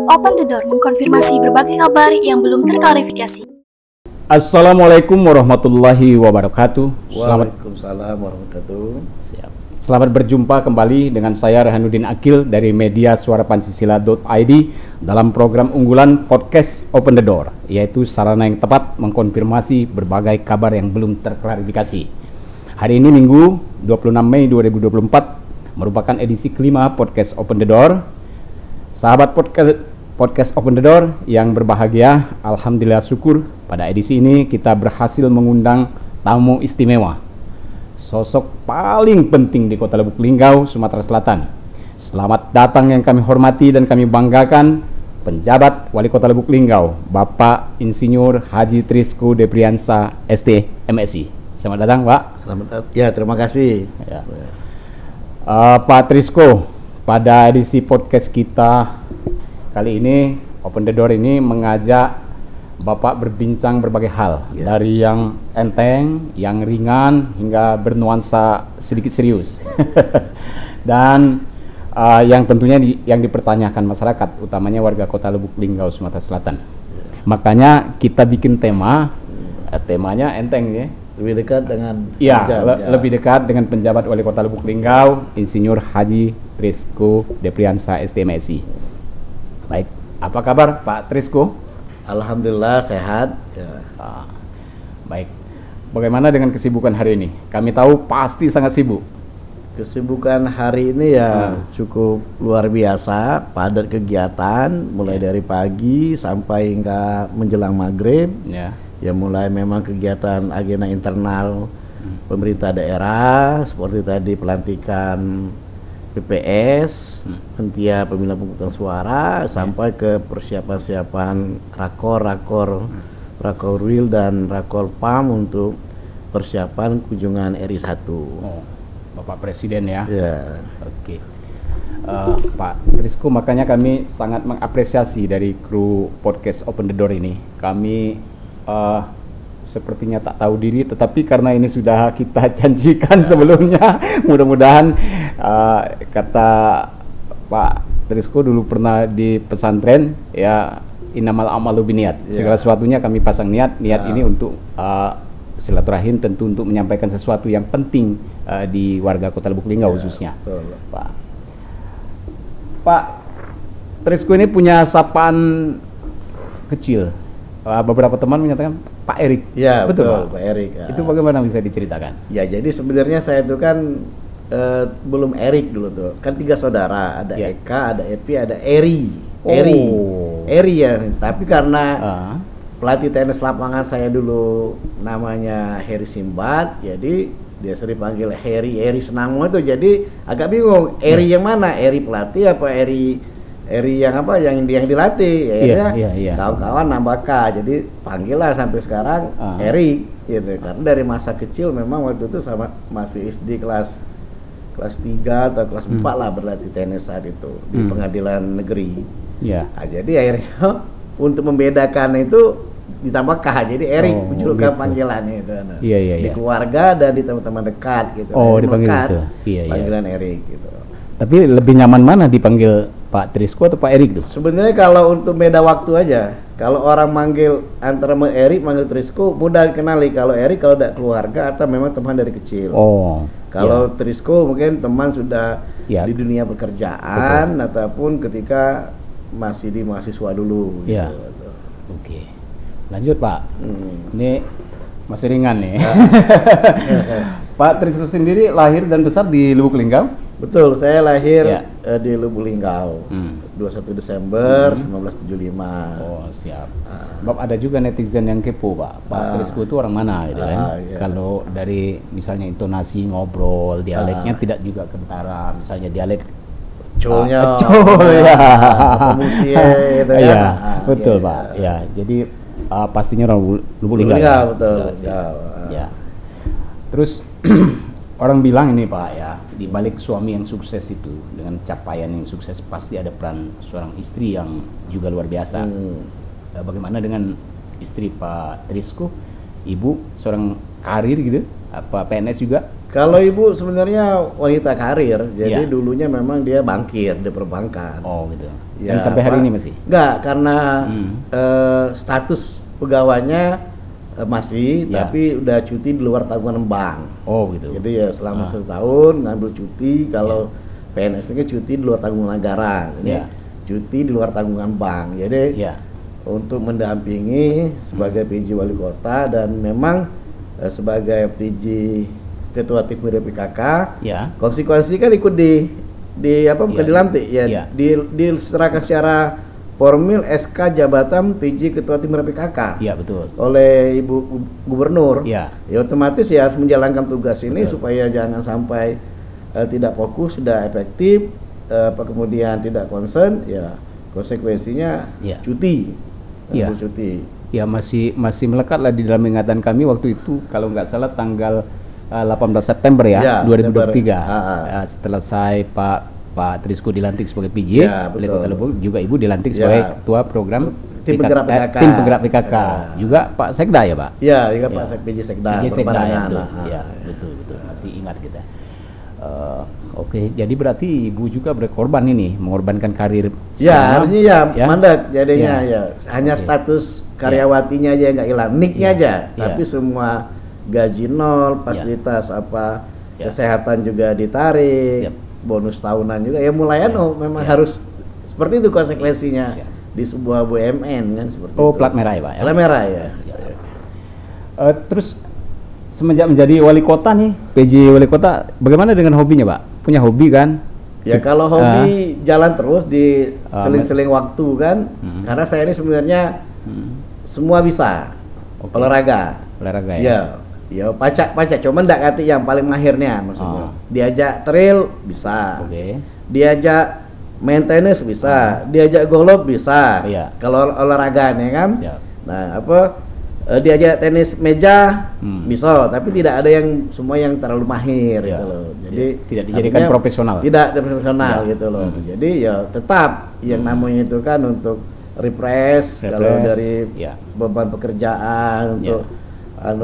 Open the Door mengkonfirmasi berbagai kabar yang belum terklarifikasi. Assalamualaikum warahmatullahi wabarakatuh. Waalaikumsalam warahmatullahi wabarakatuh. Siap. Selamat berjumpa kembali dengan saya Rehanuddin Akil dari media suarapancasila.id dalam program unggulan podcast Open the Door, yaitu sarana yang tepat mengkonfirmasi berbagai kabar yang belum terklarifikasi. Hari ini Minggu 26 Mei 2024 merupakan edisi kelima podcast Open the Door. Sahabat podcast Open the Door yang berbahagia, alhamdulillah syukur pada edisi ini kita berhasil mengundang tamu istimewa, sosok paling penting di Kota Lubuk Linggau, Sumatera Selatan. Selamat datang yang kami hormati dan kami banggakan, penjabat Wali Kota Lubuk Linggau, Bapak Insinyur Haji Trisco Depriansa, ST, MSI. Selamat datang, Pak. Selamat datang. Ya, terima kasih. Ya. Pak Trisco, pada edisi podcast kita kali ini, Open the Door ini mengajak Bapak berbincang berbagai hal, dari yang enteng, yang ringan, hingga bernuansa sedikit serius. Dan yang tentunya yang dipertanyakan masyarakat, utamanya warga Kota Lubuk Linggau, Sumatera Selatan. Makanya kita bikin temanya enteng ya. Lebih dekat dengan lebih dekat dengan penjabat Wali Kota Lubuk Linggau, Insinyur Haji Trisco Depriansa, STMSI. Baik, apa kabar Pak Trisco? Alhamdulillah sehat. Ya. Baik. Bagaimana dengan kesibukan hari ini? Kami tahu pasti sangat sibuk. Kesibukan hari ini ya cukup luar biasa, padat kegiatan mulai dari pagi sampai hingga menjelang maghrib. Ya mulai memang kegiatan agenda internal pemerintah daerah seperti tadi pelantikan PPS, penitia pemilihan pemungutan suara, sampai ke persiapan rakor wil dan rakor PAM untuk persiapan kunjungan RI 1. Bapak Presiden ya. Ya. Oke. Pak Trisco, makanya kami sangat mengapresiasi dari kru podcast Open the Door ini. Kami sepertinya tak tahu diri, tetapi karena ini sudah kita janjikan sebelumnya, mudah-mudahan kata Pak Trisco dulu pernah di pesantren ya, innamal amalu biniat, segala sesuatunya kami pasang niat ini untuk silaturahim, tentu untuk menyampaikan sesuatu yang penting di warga Kota Lubuk Linggau khususnya. Pak Trisco ini punya sapaan kecil. Beberapa teman menyatakan Pak Erik. Ya, betul Pak Erik. Ya. Itu bagaimana bisa diceritakan? Ya, jadi sebenarnya saya itu kan belum Erik dulu tuh. Kan 3 saudara, ada Eka, ada Epi, ada Eri. Eri ya. Tapi karena pelatih tenis lapangan saya dulu namanya Heri Simbat, jadi dia sering panggil Eri Senangmo itu, jadi agak bingung Eri yang mana, Eri pelatih apa Eri yang apa yang dilatih. Akhirnya kawan-kawan nambah K, jadi panggillah sampai sekarang Eri gitu. Karena dari masa kecil memang waktu itu sama masih SD kelas 3 atau kelas 4 lah berlatih tenis saat itu di pengadilan negeri. Nah, jadi akhirnya untuk membedakan itu ditambah K, jadi Eri julukan panggilannya itu. Di keluarga dan di teman-teman dekat gitu. Dipanggil gitu. Panggilan Eri gitu. Tapi lebih nyaman mana dipanggil Pak Trisco atau Pak Erik tuh? Sebenarnya kalau untuk beda waktu aja. Kalau orang manggil antara Erik, manggil Trisco mudah dikenali. Kalau Erik kalau udah keluarga atau memang teman dari kecil. Kalau Trisco mungkin teman sudah di dunia pekerjaan ataupun ketika masih di mahasiswa dulu. Gitu. Oke. Lanjut Pak. Ini masih ringan nih. Pak Trisco sendiri lahir dan besar di Lubuk Linggau? Betul, saya lahir di Lubuk Linggau, 21 Desember 1975. Oh, siap. Sebab ada juga netizen yang kepo, Pak Trisco itu orang mana gitu kan. Kalau dari misalnya intonasi ngobrol, dialeknya tidak juga kentara, misalnya dialek Colnya, Musia gitu kan. Betul, Pak. Ya, jadi pastinya orang Lubuk Linggau. Betul. Ya. Terus orang bilang ini Pak ya, di balik suami yang sukses itu dengan capaian yang sukses pasti ada peran seorang istri yang juga luar biasa. Bagaimana dengan istri Pak Trisco, ibu seorang karir gitu, apa PNS juga Kalau ibu sebenarnya wanita karir, jadi Ya. dulunya memang dia bankir di perbankan. Oh gitu. Ya, Dan sampai hari Pak. ini masih? Enggak, karena Hmm. status pegawainya masih, Ya. tapi udah cuti di luar tanggungan bank. Oh gitu. Jadi ya selama 1 tahun ngambil cuti, kalau PNS itu cuti di luar tanggungan negara. Ini Ya. cuti di luar tanggungan bank. Jadi Ya. untuk mendampingi sebagai PJ Wali Kota dan memang sebagai PJ Ketua Tim Muda PKK, Ya. konsekuensi kan ikut di apa bukan Ya. dilantik ya, Ya. diserahkan secara formil SK jabatan PJ Ketua Tim Muda PKK Iya betul. oleh Ibu Gubernur. Iya. Ya otomatis ya harus menjalankan tugas ini Betul. supaya jangan sampai tidak fokus, tidak efektif, kemudian tidak concern, ya konsekuensinya Iya. cuti. Iya. Ambil cuti. Ya masih melekat lah di dalam ingatan kami waktu itu, kalau nggak salah tanggal 18 September ya, Ya, 2023. September. Setelah saya Pak Trisku dilantik sebagai PJ, Ya, Wali betul. Kota Lebong, juga Ibu dilantik Ya. sebagai Ketua Program Tim Penggerak PKK. Tim Penggerak PKK. Ya. Juga Pak Sekda ya Pak? Ya, juga Ya. Pak PJ Sekda. PJ Sekda ya, Perbarangan. betul. Nah, Ya, betul masih ingat kita. Oke, jadi berarti Ibu juga berkorban ini, mengorbankan karir. Ya, sana, harusnya ya, mandek jadinya Ya. ya. Hanya Oke. status karyawatinya aja yang nggak hilang, nicknya Ya. aja. Ya. Tapi semua gaji nol, fasilitas apa, Ya. kesehatan juga ditarik, Siap. bonus tahunan juga. Ya mulai memang Ya. harus seperti itu konsekuensinya Siap. di sebuah BUMN kan seperti Oh, itu. plat merah ya Pak? Ya? Plat merah ya. Siap. Terus semenjak menjadi wali kota nih, PJ wali kota, bagaimana dengan hobinya Pak? Punya hobi kan? Ya kalau hobi jalan terus di seling-seling waktu kan, Hmm. karena saya ini sebenarnya semua bisa. Oke. Olahraga. Olahraga ya? Ya pacak, cuman nggak kati yang paling mahirnya maksudnya. Oh. Diajak trail bisa, Oke. diajak main tenis bisa, diajak golf bisa. Iya. Kalau olahraga nih kan, Siap. nah diajak tenis meja bisa, tapi tidak ada yang semua yang terlalu mahir Iya. gitu loh. Jadi Tidak dijadikan artinya profesional. Tidak profesional Iya. gitu loh. Jadi ya tetap yang namanya itu kan untuk refresh kalau dari ya. beban pekerjaan untuk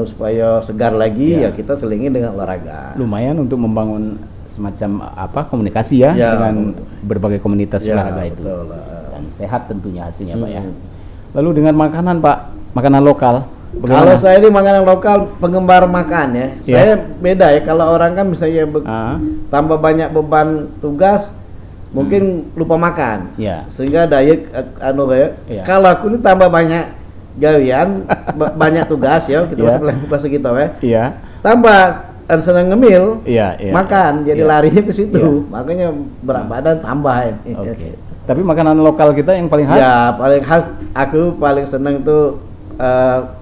supaya segar lagi Ya. ya kita selingin dengan olahraga. Lumayan untuk membangun semacam komunikasi ya, Ya, dengan berbagai komunitas Ya, olahraga itu. betul. Dan sehat tentunya hasilnya Pak ya. Hmm. Lalu dengan makanan Pak, makanan lokal. Kalau bagaimana? saya ini makanan lokal, penggemar makan ya. Ya. Saya beda ya. Kalau orang kan misalnya tambah banyak beban tugas, mungkin lupa makan. Ya. Sehingga diet Ya. Kalau aku ini tambah banyak gawian, banyak tugas ya, kita Ya. masuk gitu ya. Iya. Tambah senang ngemil, Iya, iya. makan, jadi Iya. larinya ke situ. Iya. Makanya berat badan tambah ini. Oke. Tapi makanan lokal kita yang paling khas? Ya, paling khas aku paling seneng tuh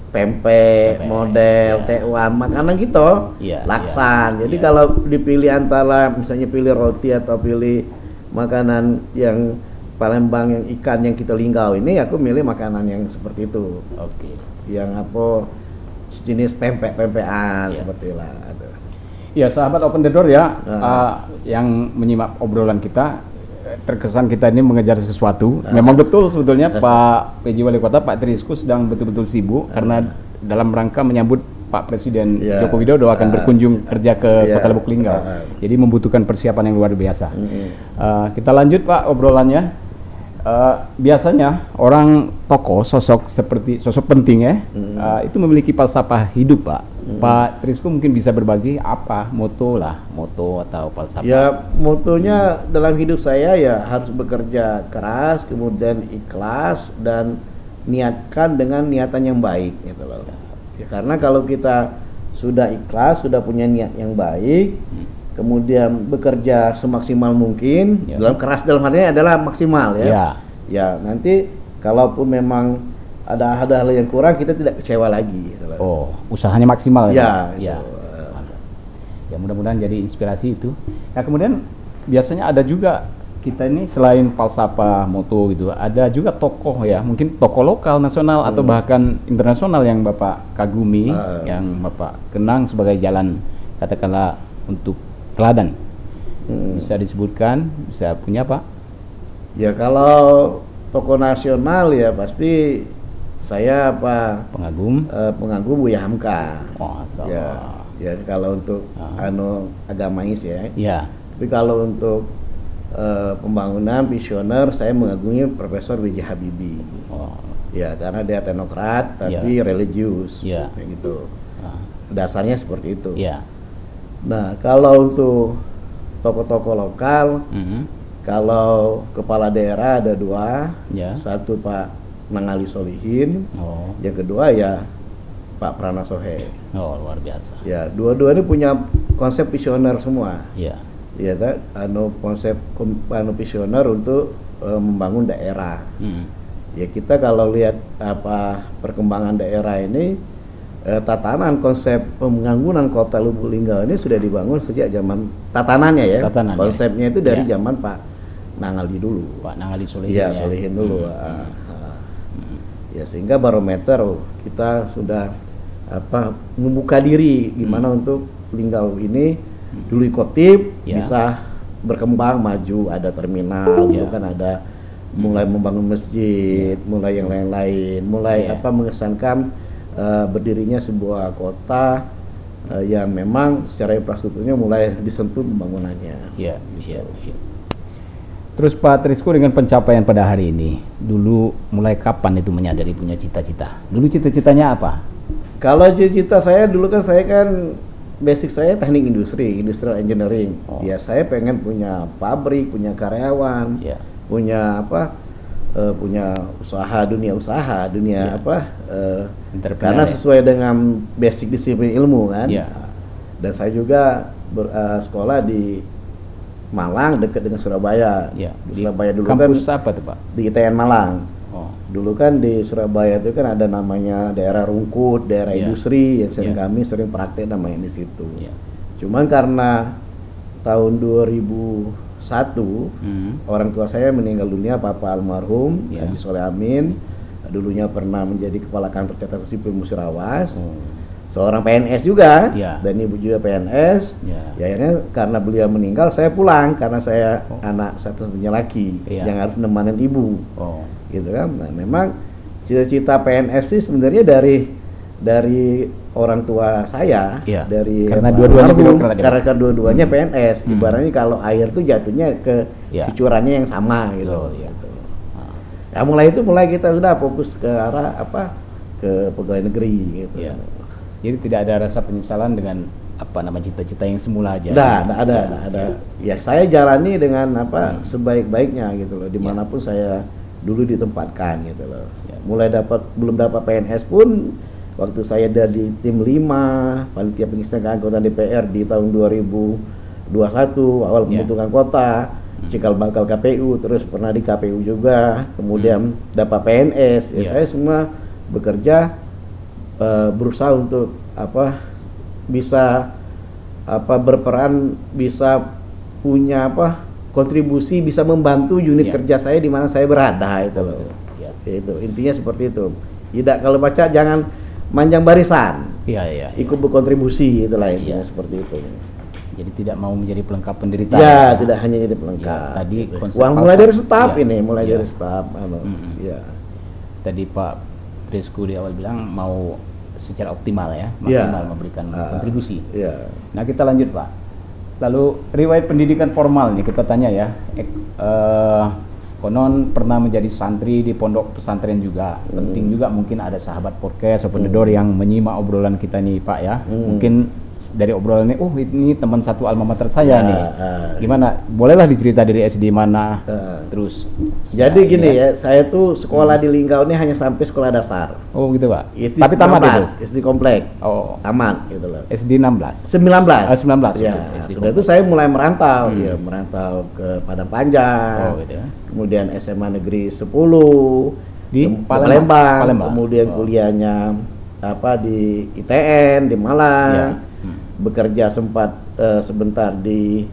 pempek, model, ya. tewan, makanan gitu, Iya, laksan. iya. Jadi Iya. kalau dipilih antara misalnya pilih roti atau pilih makanan yang Palembang yang ikan yang kita linggau ini, aku milih makanan yang seperti itu, Oke. yang sejenis pempek-pempekan Iya. seperti lah. Aduh. Ya sahabat Open the Door ya, Ah. yang menyimak obrolan kita, terkesan kita ini mengejar sesuatu. Memang betul sebetulnya Pak PJ Wali Kota, Pak Trisku sedang betul-betul sibuk karena dalam rangka menyambut Pak Presiden Ya. Joko Widodo akan berkunjung kerja ke Ya. Kota Lubuk Linggau. Jadi membutuhkan persiapan yang luar biasa. Mm-mm. Kita lanjut Pak obrolannya. Biasanya orang tokoh, sosok penting ya, itu memiliki falsafah hidup Pak. Pak Trisku mungkin bisa berbagi apa moto atau falsafah. Ya, motonya dalam hidup saya ya harus bekerja keras, kemudian ikhlas dan niatkan dengan niatan yang baik gitu loh. Ya, karena kalau kita sudah ikhlas, sudah punya niat yang baik, kemudian bekerja semaksimal mungkin, Ya. dalam artinya adalah maksimal ya. Ya. Ya, nanti kalaupun memang ada hal yang kurang, kita tidak kecewa lagi gitu loh. Oh, usahanya maksimal Ya, ya. itu. Mantap. Ya mudah-mudahan jadi inspirasi itu. Nah kemudian biasanya ada juga kita ini selain falsafah moto gitu, ada juga tokoh ya, mungkin tokoh lokal, nasional atau bahkan internasional yang Bapak kagumi, yang Bapak kenang sebagai jalan katakanlah untuk teladan. Bisa disebutkan, bisa punya Pak? Ya kalau tokoh nasional ya pasti saya Pengagum. pengagum Buya Hamka. Oh, Ya, Ya kalau untuk agamais ya. Ya. Tapi kalau untuk pembangunan visioner, saya mengagumi Profesor B.J. Habibie. Oh. Ya, karena dia teknokrat tapi religius, kayak gitu. Dasarnya seperti itu. Ya. Nah, kalau untuk tokoh-tokoh lokal, kalau kepala daerah ada 2, satu Pak Nangali Solihin, yang kedua ya Pak Prana Sohe. Oh, luar biasa. Ya, dua-dua ini punya konsep visioner semua. Ya. Ya, konsep visioner untuk membangun daerah. Ya, kita kalau lihat perkembangan daerah ini, tatanan konsep pembangunan kota Lubuk Linggau ini sudah dibangun sejak zaman tatanannya ya. Konsepnya itu dari zaman Pak Nangali dulu. Pak Nangali Solihin. Iya, Solihin dulu. Ya, sehingga barometer kita sudah membuka diri gimana untuk Linggau ini dulu Kotip bisa berkembang maju, ada terminal, dulu kan ada mulai membangun masjid, mulai yang lain-lain, mulai mengesankan berdirinya sebuah kota yang memang secara infrastrukturnya mulai disentuh pembangunannya. Iya. Terus Pak Trisku, dengan pencapaian pada hari ini, dulu mulai kapan itu menyadari punya cita-cita? Dulu cita-citanya apa? Kalau cita-cita saya dulu kan basic saya teknik industri, industrial engineering. Ya, saya pengen punya pabrik, punya karyawan, punya punya usaha dunia karena sesuai dengan basic disiplin ilmu kan. Dan saya juga sekolah di Malang dekat dengan Surabaya. Di Surabaya dulu kampus kan apa tuh Pak? Di ITN Malang. Dulu kan di Surabaya itu kan ada namanya daerah Rungkut, daerah industri yang kami sering praktek namanya di situ. Cuman karena tahun 2001 orang tua saya meninggal dunia, Papa almarhum Haji Soleh Amin, dulunya pernah menjadi kepala kantor catatan sipil Musirawas, seorang PNS juga, dan ibu juga PNS. Ya, akhirnya karena beliau meninggal saya pulang karena saya anak satu-satunya laki yang harus nemenin ibu. Gitu kan. Nah, memang cita-cita PNS sih sebenarnya dari orang tua saya, dari karena dua-duanya PNS. Ibaratnya kalau air tuh jatuhnya ke cucurannya yang sama gitu. Ya, mulai kita udah fokus ke arah ke pegawai negeri gitu. Jadi tidak ada rasa penyesalan dengan cita-cita yang semula aja. Nggak ada. Ya, saya jalani dengan sebaik-baiknya gitu loh, dimanapun saya dulu ditempatkan gitu loh. Belum dapat PNS pun waktu saya dari tim 5 panitia pengisian keanggotaan DPR di tahun 2021 awal pembentukan kota, cikal bakal KPU, terus pernah di KPU juga, kemudian dapat PNS. Saya semua bekerja berusaha untuk bisa berperan, bisa punya kontribusi, bisa membantu unit kerja saya di mana saya berada itu loh. Itu intinya seperti itu. Tidak, kalau baca jangan manjang barisan. Ikut berkontribusi, itulah intinya seperti itu. Jadi tidak mau menjadi pelengkap penderitaan. Tidak hanya jadi pelengkap. Tadi mulai dari staf dari staf. Tadi Pak Trisku di awal bilang mau secara optimal maksimal memberikan kontribusi. Nah, kita lanjut Pak. Lalu riwayat pendidikan formal nih kita tanya ya. Konon pernah menjadi santri di pondok pesantren juga. Penting juga mungkin ada sahabat podcast Open the Door yang menyimak obrolan kita nih Pak ya. Mungkin dari obrolan ini, ini teman satu alma mater saya nih. Gimana? Bolehlah dicerita dari SD mana? Terus. Jadi gini ya, saya tuh sekolah di Linggau ini hanya sampai sekolah dasar. Oh gitu Pak. Tapi tamat itu? SD komplek. Tamat gitu loh. SD 16. 19. 19. Ya, sudah itu saya mulai merantau, merantau ke Padang Panjang. Gitu ya. Kemudian SMA Negeri 10 di Palembang. Kemudian kuliahnya di ITN di Malang. Bekerja sempat sebentar di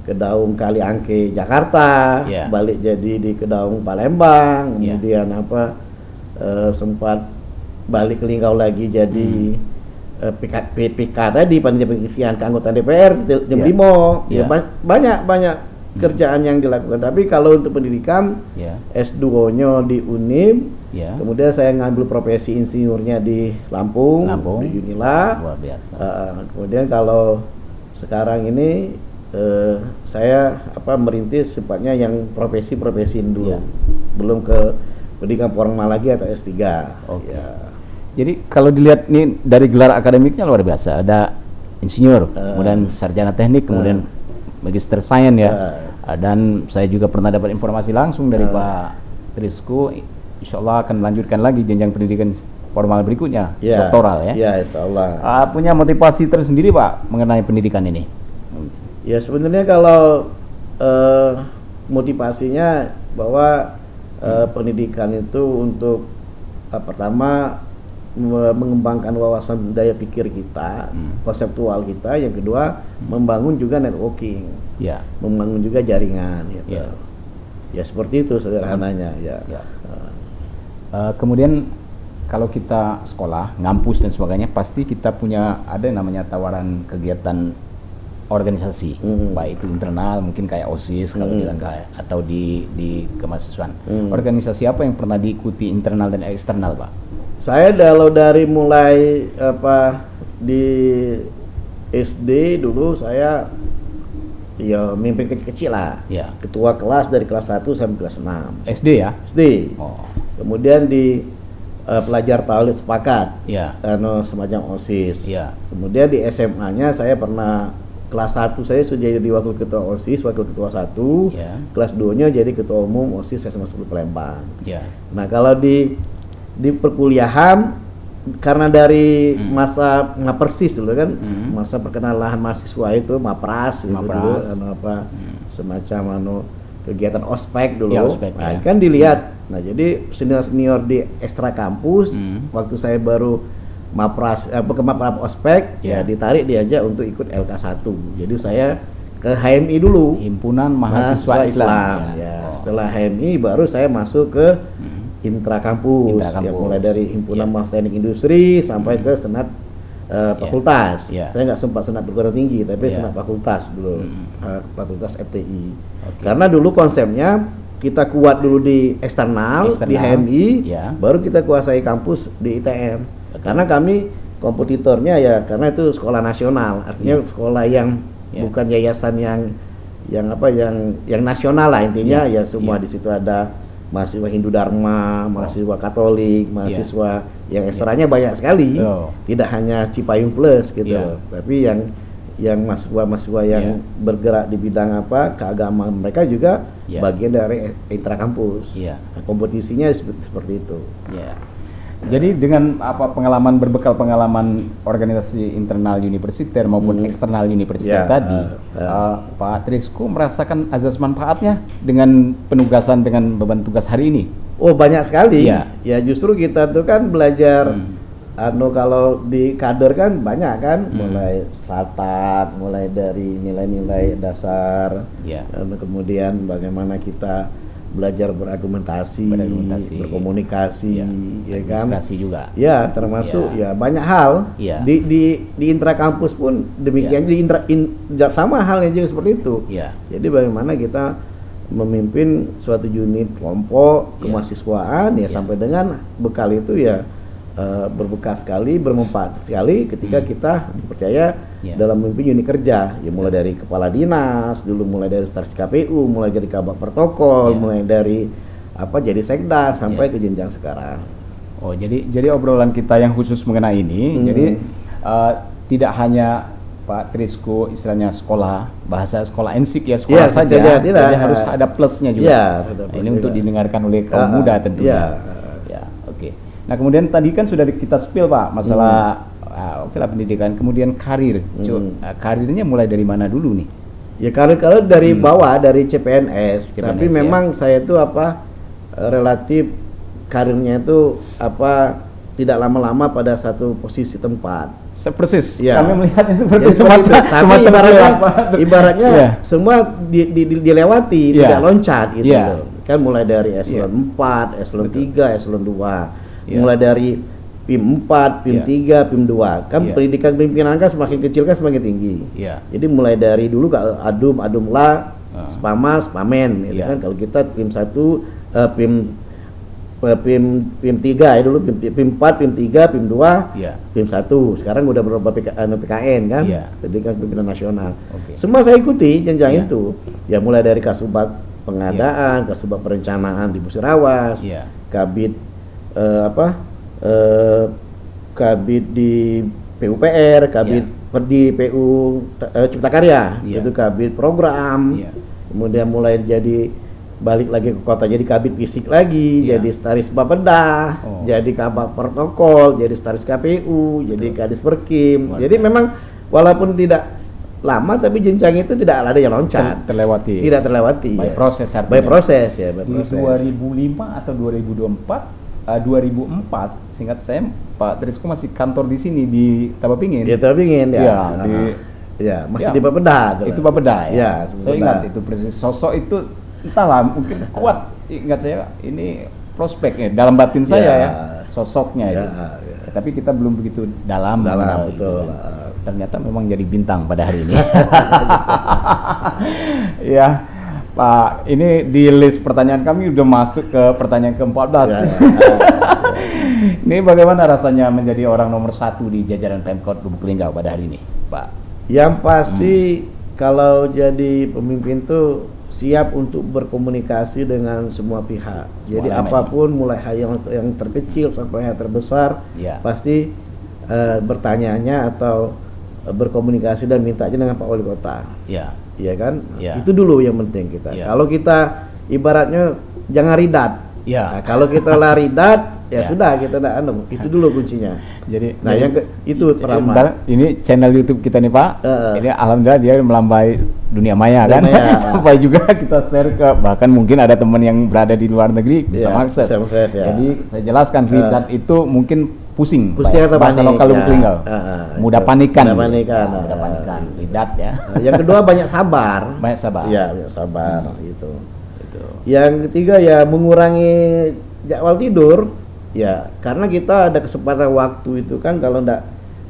Kedaung Kaliangke Jakarta, balik jadi di Kedaung Palembang, kemudian sempat balik ke Linggau lagi jadi PK tadi panitia pengisian keanggotaan DPR jam 5. Banyak kerjaan yang dilakukan. Tapi kalau untuk pendidikan, S2-nya di Unib, kemudian saya ngambil profesi insinyurnya di Lampung. Di Unila. Luar biasa. Kemudian kalau sekarang ini saya merintis sifatnya yang profesi-profesi dulu, belum ke pendidikan formal lagi atau S3. Jadi kalau dilihat nih dari gelar akademiknya luar biasa, ada insinyur, kemudian sarjana teknik, kemudian magister sains dan saya juga pernah dapat informasi langsung dari Pak Trisku, insya Allah akan melanjutkan lagi jenjang pendidikan formal berikutnya, doktoral ya. Ya, insya Allah. Punya motivasi tersendiri Pak mengenai pendidikan ini? Ya sebenarnya kalau motivasinya bahwa pendidikan itu untuk pertama mengembangkan wawasan daya pikir kita, konseptual kita. Yang kedua, membangun juga networking, membangun juga jaringan. Gitu. Ya seperti itu sederhananya. Kemudian kalau kita sekolah, ngampus dan sebagainya, pasti kita punya ada yang namanya tawaran kegiatan organisasi, baik itu internal mungkin kayak OSIS kalau bilang atau di kemahasiswaan. Organisasi apa yang pernah diikuti internal dan eksternal, Pak? Saya kalau dari mulai di SD dulu saya mimpin kecil-kecil lah. Ketua kelas dari kelas 1 sampai kelas 6. SD ya? SD. Kemudian di pelajar tauhid sepakat. Semacam OSIS. Kemudian di SMA-nya saya pernah kelas 1 saya sudah jadi wakil ketua OSIS, wakil ketua 1. Kelas 2-nya jadi ketua umum OSIS SMA 10 Palembang. Nah, kalau di perkuliahan karena dari masa persis dulu kan, masa perkenalan mahasiswa itu Mapras dulu, semacam kegiatan ospek dulu. Kan dilihat. Nah, jadi senior di ekstra kampus waktu saya baru Mapras ke Mapras ospek ditarik diajak untuk ikut LK1. Jadi saya ke HMI dulu, Himpunan Mahasiswa Islam. Setelah HMI baru saya masuk ke intra kampus. Mulai dari himpunan mahasiswa teknik industri sampai ke senat fakultas. Saya nggak sempat senat perguruan tinggi, tapi senat fakultas dulu, fakultas FTI. Karena dulu konsepnya kita kuat dulu di eksternal di HMI, baru kita kuasai kampus di ITM. Karena kami kompetitornya karena itu sekolah nasional, artinya sekolah yang bukan yayasan yang nasional lah intinya. Semua di situ ada mahasiswa Hindu Dharma, mahasiswa Katolik, mahasiswa yang ekstranya banyak sekali, tidak hanya Cipayung Plus gitu, tapi yang mahasiswa yang bergerak di bidang keagamaan, mereka juga bagian dari intra kampus. Nah, kompetisinya seperti itu. Jadi dengan berbekal pengalaman organisasi internal universiter maupun eksternal universiter tadi, Pak Trisku merasakan azas manfaatnya dengan penugasan dengan beban tugas hari ini? Oh, banyak sekali. Ya justru kita tuh kan belajar kalau di kader kan banyak kan, mulai startup, mulai dari nilai-nilai dasar, kemudian bagaimana kita belajar berargumentasi, berkomunikasi, administrasi juga. Termasuk banyak hal. Di intra kampus pun demikian, sama halnya juga seperti itu. Jadi bagaimana kita memimpin suatu unit kelompok kemahasiswaan sampai dengan bekal itu berbekas sekali, bermanfaat sekali ketika kita dipercaya dalam memimpin unit kerja. Mulai dari kepala dinas dulu, mulai dari staf KPU, mulai dari kabak protokol, mulai dari jadi sekda sampai ke jenjang sekarang. Oh, jadi obrolan kita yang khusus mengenai ini, jadi tidak hanya Pak Trisku istilahnya sekolah, bahasa sekolah ensik sekolah saja, jadi harus ada plusnya juga. Ini untuk didengarkan oleh kaum muda tentunya. Oke. Nah, kemudian tadi kan sudah kita spill Pak masalah pendidikan, kemudian karir. Karirnya mulai dari mana dulu nih? Ya karir dari bawah, dari CPNS. Tapi memang saya itu relatif karirnya itu tidak lama-lama pada satu posisi tempat. Persis. Kami melihatnya seperti tapi ibaratnya semua dilewati, tidak loncat gitu. Kan mulai dari eselon 4, eselon 3, eselon 2. Mulai dari PIM 4, PIM 3, PIM 2. Kan pendidikan pimpinan kan semakin kecil kan semakin tinggi. Jadi mulai dari dulu ke adumlah Spama, Spamen, gitu kan. Kalau kita PIM 1, PIM 3 ya dulu, PIM 4, PIM 3, PIM 2, PIM 1. Sekarang udah berubah PKN kan, jadi kan pimpinan nasional. Semua saya ikuti jenjang itu. Ya mulai dari Kasubag pengadaan, Kasubag perencanaan di Musirawas, Kabid Kabid di PUPR, Kabid di PU Cipta Karya, itu Kabid program. Kemudian mulai jadi balik lagi ke kota jadi Kabid fisik lagi, jadi Staris Bapeda, jadi Kabak protokol, jadi Staris KPU, jadi Kadis Perkim. Jadi memang walaupun tidak lama tapi jenjang itu tidak ada yang loncat. Tidak terlewati. By proses artinya. By proses ya, by proses. 2005 atau 2004, seingat saya Pak Trisco masih kantor di sini di Tabapingin. Di Tabapingin masih di Bapeda. Itu Bapeda ya. Ya, saya ingat itu persis sosok itu entahlah mungkin kuat. Ingat saya ini prospeknya dalam batin saya ya sosoknya itu. Tapi kita belum begitu dalam betul. Ternyata memang jadi bintang pada hari ini. Ya. Pak, ini di list pertanyaan kami udah masuk ke pertanyaan ke-14. Ini bagaimana rasanya menjadi orang nomor 1 di jajaran Pemkot Lubuk Linggau pada hari ini, Pak? Yang pasti kalau jadi pemimpin tuh siap untuk berkomunikasi dengan semua pihak. Jadi apapun mulai yang terkecil sampai yang terbesar, pasti bertanyanya atau berkomunikasi dan mintanya dengan Pak Wali Kota. Iya kan? Itu dulu yang penting kita. Kalau kita ibaratnya jangan ridat. Nah, kalau kita laridat sudah kita itu dulu kuncinya. Jadi yang itu pertama. Ini channel YouTube kita nih Pak. Ini alhamdulillah dia melambai dunia maya kan. Sampai juga kita share ke bahkan mungkin ada teman yang berada di luar negeri bisa mengakses. Jadi saya jelaskan ridat itu mungkin pusing atau bahasa lokal Lubuk Linggau. Mudah panikan. Mudah panikan. Lidat ya. Yang kedua banyak sabar. Banyak sabar. Iya, banyak sabar gitu. Yang ketiga ya mengurangi jadwal tidur. Ya, karena kita ada kesempatan waktu itu kan kalau enggak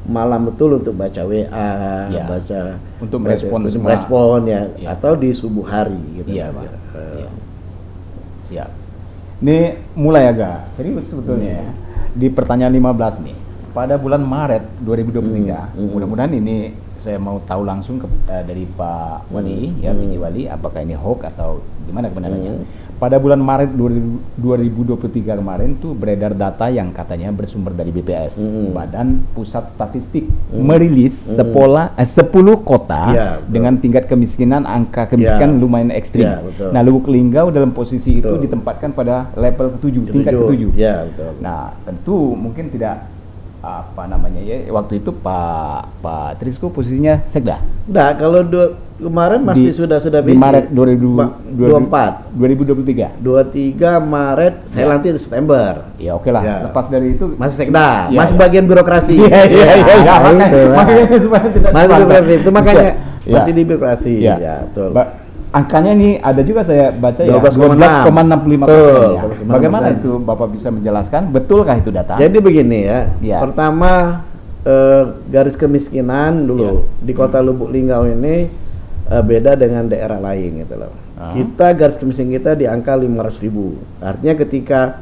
malam betul untuk baca WA, baca untuk merespon atau di subuh hari gitu. Iya, Pak. Siap. Ini mulai agak serius sebetulnya ya. Di pertanyaan 15 nih, pada bulan Maret 2023, mudah-mudahan ini saya mau tahu langsung dari Pak Wali, PJ Wali, apakah ini hoax atau gimana kebenarannya. Pada bulan Maret 2023 kemarin tuh beredar data yang katanya bersumber dari BPS, Badan Pusat Statistik, merilis 10 kota dengan tingkat kemiskinan, angka kemiskinan lumayan ekstrim. Nah, Lubuk Linggau dalam posisi itu ditempatkan pada level ke-7, tingkat ke-7. Nah, tentu mungkin tidak waktu itu Pak Trisco posisinya sekda. Nah, kalau kemarin masih sudah di Maret 2023. 23 Maret, saya lantik di September. Ya oke lah. Lepas dari itu masih sekda, masih bagian birokrasi. Makanya masih di birokrasi. Ya, betul. Angkanya ini ada juga saya baca 12,65%. Ya. Bagaimana itu Bapak bisa menjelaskan? Betulkah itu data? Jadi begini ya. Pertama garis kemiskinan dulu di Kota Lubuk Linggau ini beda dengan daerah lain gitu loh. Kita garis kemiskinan kita di angka 500.000. Artinya ketika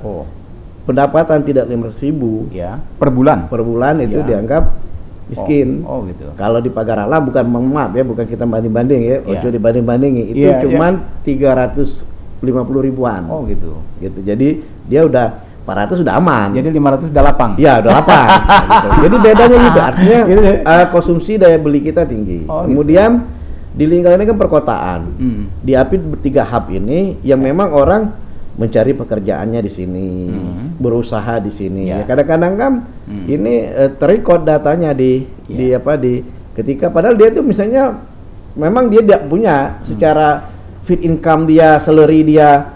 pendapatan tidak 500.000 per bulan itu dianggap miskin. Gitu. Kalau di Pagar Alam bukan bukan kita banding-banding ya, ojo dibanding-bandingi. Itu cuman 350 ribuan. Gitu. Jadi dia udah 400 sudah aman. Jadi 500 udah lapang. Iya, udah lapang. Gitu. Jadi bedanya gitu. Artinya konsumsi daya beli kita tinggi. Kemudian di Linggau ini kan perkotaan. Di API 3 hub ini yang memang orang mencari pekerjaannya di sini, berusaha di sini. Ya, kadang-kadang kan ini terrecord datanya di ketika padahal dia itu misalnya memang dia tidak punya secara fit income dia, salary dia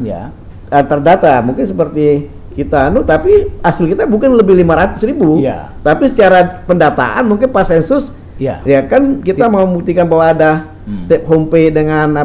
terdata mungkin seperti kita tapi hasil kita mungkin lebih 500.000. Tapi secara pendataan mungkin pas sensus ya kan kita mau membuktikan bahwa ada take home pay dengan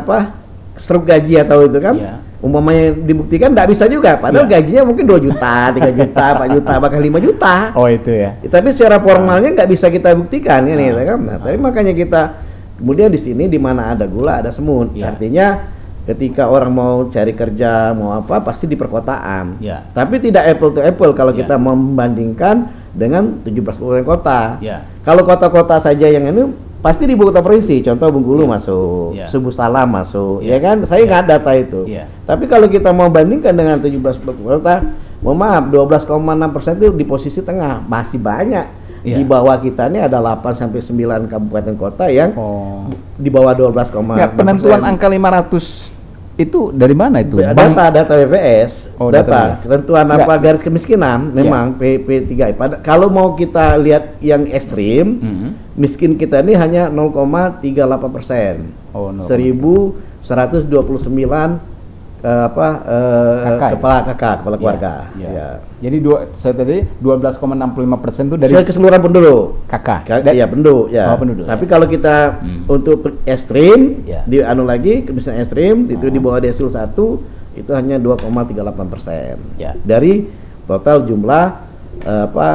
struk gaji atau itu kan. Umpamanya dibuktikan tidak bisa juga, padahal gajinya mungkin 2 juta, 3 juta, 4 juta, bahkan 5 juta. Itu ya. Tapi secara formalnya nggak bisa kita buktikan kan. Nah, tapi makanya kita Kemudian di sini di mana ada gula ada semut. Artinya ketika orang mau cari kerja mau apa pasti di perkotaan. Tapi tidak apple to apple kalau kita membandingkan dengan 17 kabupaten kota. Kalau kota-kota saja yang ini pasti di ibu kota provinsi. Contoh Bengkulu masuk, Subuh Salam masuk, ya kan? Saya nggak data itu. Tapi kalau kita mau bandingkan dengan 17 kota, mohon maaf 12,6% itu di posisi tengah, masih banyak. Di bawah kita ini ada 8 sampai 9 kabupaten kota yang di bawah 12,6%. Penentuan angka 500 itu dari mana itu? Data BPS. Data ketentuan apa garis kemiskinan memang PP3. Kalau mau kita lihat yang ekstrim, miskin kita ini hanya 0,38%. 1.129 kepala keluarga. Jadi saya tadi 12,65% itu dari keseluruhan penduduk. Penduduk. Penduduk. Tapi kalau kita untuk ekstrim di lagi kemiskinan ekstrim itu di bawah desil 1 itu hanya 2,38% dari total jumlah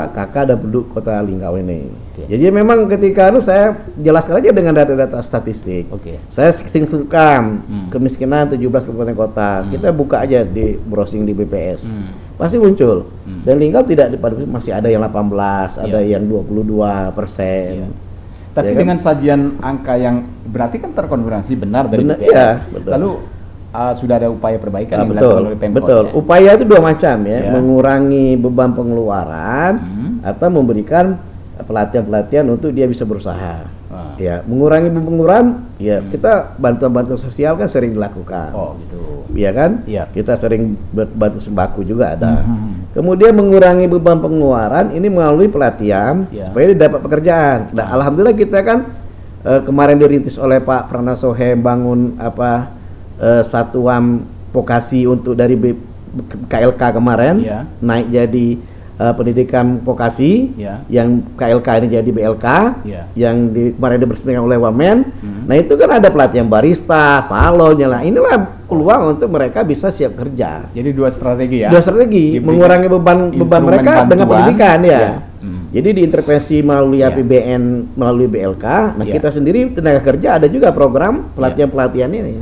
KK dan penduduk kota Linggau ini. Jadi memang ketika saya jelaskan aja dengan data-data statistik. Saya singkirkan kemiskinan 17 kabupaten kota. Kita buka aja di browsing di BPS. Pasti muncul. Dan Linggau tidak masih ada yang 18, ada yang 22%. Tapi ya kan? dengan sajian angka yang berarti kan terkonfirmasi benar dari BPS. Lalu sudah ada upaya perbaikan yang dilakukan oleh Pemkot. Betul. Upaya itu dua macam mengurangi beban pengeluaran atau memberikan pelatihan-pelatihan untuk dia bisa berusaha. Mengurangi beban pengeluaran, kita bantuan-bantuan sosial kan sering dilakukan. Iya kan? Kita sering bantu sembako juga ada. Kemudian mengurangi beban pengeluaran ini melalui pelatihan supaya dia dapat pekerjaan. Nah, alhamdulillah kita kan kemarin dirintis oleh Pak Prana Sohem bangun satuan vokasi untuk dari KLK kemarin naik jadi pendidikan vokasi yang KLK ini jadi BLK yang kemarin diresmikan oleh Wamen. Nah itu kan ada pelatihan barista, salon, inilah peluang untuk mereka bisa siap kerja. Jadi dua strategi Dua strategi mengurangi beban mereka dengan pendidikan Jadi diintervensi melalui APBN, melalui BLK. Nah kita sendiri tenaga kerja ada juga program pelatihan ini.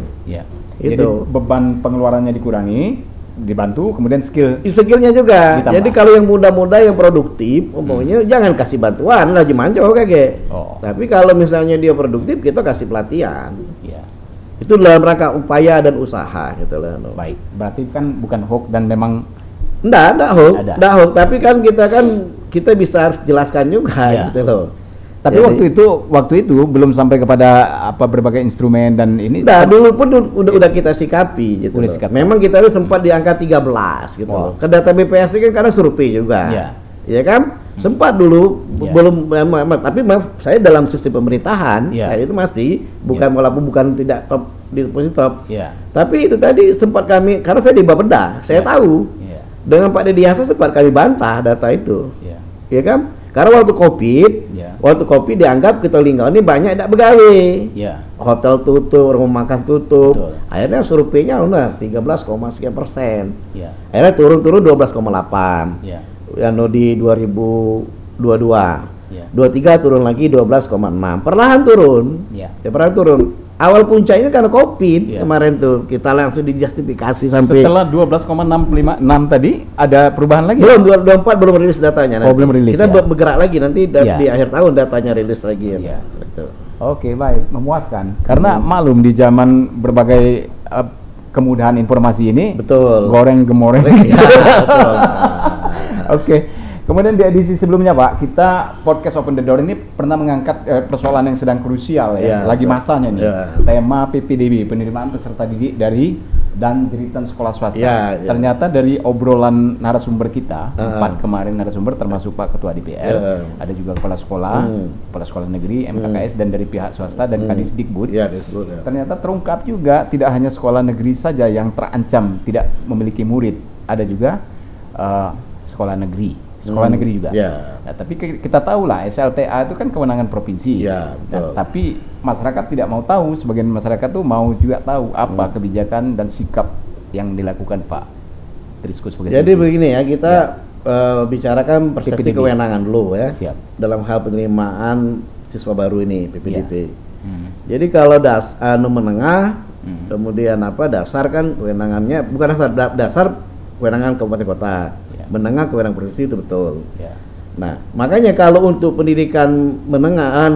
Jadi beban pengeluarannya dikurangi, dibantu, kemudian skillnya juga ditambah. Jadi kalau yang muda-muda yang produktif umpamanya jangan kasih bantuan lah manco tapi kalau misalnya dia produktif kita kasih pelatihan itu dalam rangka upaya dan usaha gitu loh. Baik, berarti kan bukan hoax dan memang enggak hoax tapi kan kita bisa harus jelaskan juga gitu loh. Tapi waktu itu belum sampai kepada berbagai instrumen dan ini. Dulu pun udah kita sikapi gitu. Memang kita sempat di angka 13 gitu loh. Ke data BPS ini kan karena survei juga. Ya kan? Sempat dulu belum tapi saya dalam sistem pemerintahan saya itu masih walaupun bukan tidak top di posisi top. Tapi itu tadi sempat kami karena saya di Bapeda, saya tahu. Dengan Pak Dedi Hasan sempat kami bantah data itu. Ya kan? Karena waktu COVID dianggap kita Linggau ini banyak tidak begawe. Hotel tutup, rumah makan tutup. Akhirnya surveinya 13,sekian%. Akhirnya turun 12,8. Yang di 2022. 23 turun lagi 12,6. Perlahan turun. Perlahan turun. Awal puncaknya karena COVID kemarin tuh kita langsung dijustifikasi sampai setelah 12,656 tadi ada perubahan lagi? Belum 24 belum rilis datanya. Belum rilis. Kita bergerak lagi nanti di akhir tahun datanya rilis lagi Oke, baik, memuaskan. Karena maklum di zaman berbagai kemudahan informasi ini, goreng gemoreng. Betul. Oke. Kemudian di edisi sebelumnya Pak, kita podcast Open the Door ini pernah mengangkat persoalan yang sedang krusial lagi masanya nih. Tema PPDB, penerimaan peserta didik dari dan jeritan sekolah swasta. Ternyata dari obrolan narasumber kita, 4 kemarin narasumber termasuk Pak Ketua DPR, ada juga kepala sekolah negeri, MKKS dan dari pihak swasta dan Kadisdikbud. Ternyata terungkap juga tidak hanya sekolah negeri saja yang terancam tidak memiliki murid, ada juga sekolah negeri juga. Nah, tapi kita tahu lah SLTA itu kan kewenangan provinsi. Nah, tapi masyarakat tidak mau tahu, sebagian masyarakat tuh mau juga tahu apa kebijakan dan sikap yang dilakukan Pak Triskus. Jadi begini ya, kita bicarakan persepsi kewenangan dulu ya. Dalam hal penerimaan siswa baru ini PPDB. Jadi kalau menengah, kemudian dasar kan kewenangannya bukan dasar kewenangan kabupaten kota, menengah kewenangan provinsi itu betul. Nah, makanya kalau untuk pendidikan menengah,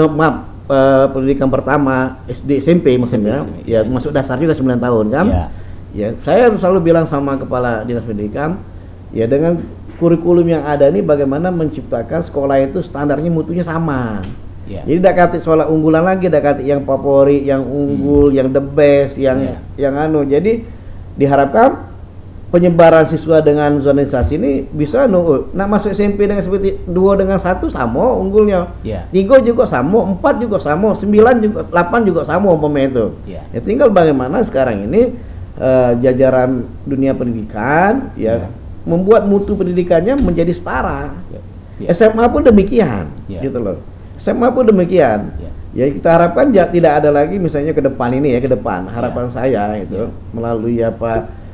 pendidikan pertama SD SMP maksudnya, masuk dasar juga 9 tahun kan? Ya, saya selalu bilang sama kepala dinas pendidikan, ya dengan kurikulum yang ada ini bagaimana menciptakan sekolah itu standarnya mutunya sama. Jadi tidak kata sekolah unggulan lagi, tidak kata yang favorit, yang unggul, yang the best, yang Jadi diharapkan penyebaran siswa dengan zonisasi ini bisa masuk SMP dengan seperti 2 dengan 1 sama unggulnya, 3 juga sama, 4 juga sama, 9 juga, 8 juga sama umpamanya itu. Ya tinggal bagaimana sekarang ini jajaran dunia pendidikan membuat mutu pendidikannya menjadi setara. SMA pun demikian, gitu loh. SMA pun demikian. Ya kita harapkan tidak ada lagi misalnya ke depan ini harapan saya itu melalui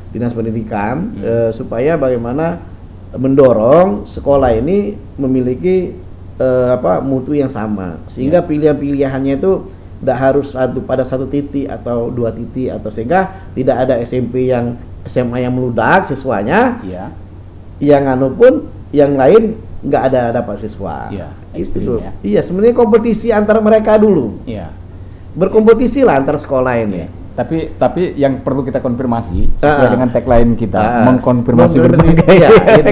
dinas pendidikan supaya bagaimana mendorong sekolah ini memiliki mutu yang sama sehingga pilihan-pilihannya itu tidak harus pada satu titik atau 2 titik atau sehingga tidak ada SMP yang SMA yang meludak siswanya, yang pun yang lain nggak ada dapat siswa. Itu iya sebenarnya kompetisi antara mereka dulu. Berkompetisi lah antar sekolah ini. Tapi yang perlu kita konfirmasi sesuai dengan tagline kita, mengkonfirmasi berbagai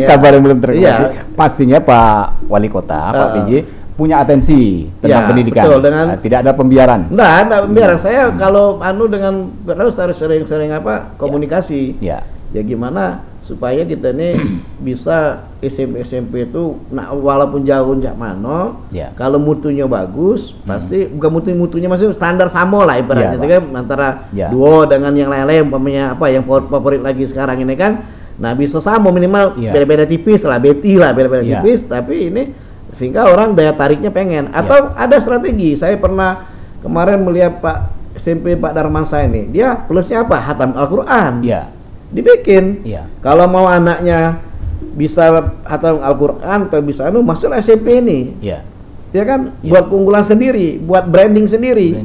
kabar yang belum terkonfirmasi. Pastinya Pak Wali Kota, Pak PJ punya atensi tentang pendidikan. Betul, tidak ada pembiaran. Enggak pembiaran. Saya kalau dengan harus sering komunikasi. Ya gimana supaya kita ini bisa SMP itu walaupun jauh mana, kalau mutunya bagus, pasti bukan mutunya masih standar sama lah ibaratnya kan antara duo dengan yang lain-lain umpamanya yang favorit lagi sekarang ini kan. Nah, bisa sama minimal beda-beda tipis lah, beda-beda tipis, tapi ini sehingga orang daya tariknya pengen atau ada strategi. Saya pernah kemarin melihat Pak SMP Pak Darmansa ini, dia plusnya hatam Al-Qur'an. Dibikin. Kalau mau anaknya bisa hatam Al-Qur'an atau bisa masuklah SMP ini. Ya kan buat keunggulan sendiri, buat branding sendiri.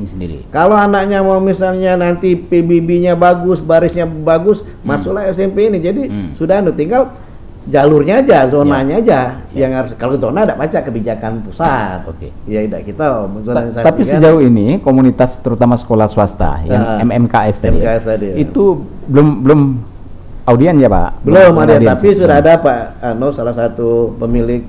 Kalau anaknya mau misalnya nanti PBB-nya bagus, barisnya bagus, masuklah SMP ini. Jadi sudah tinggal jalurnya aja, zonanya aja yang harus. Kalau zona ada baca kebijakan pusat. Ya tidak kita zonisasi. Tapi sejauh ini komunitas terutama sekolah swasta yang MMKS tadi, itu belum audien ya Pak? Belum ada, tapi sudah ada Pak salah satu pemilik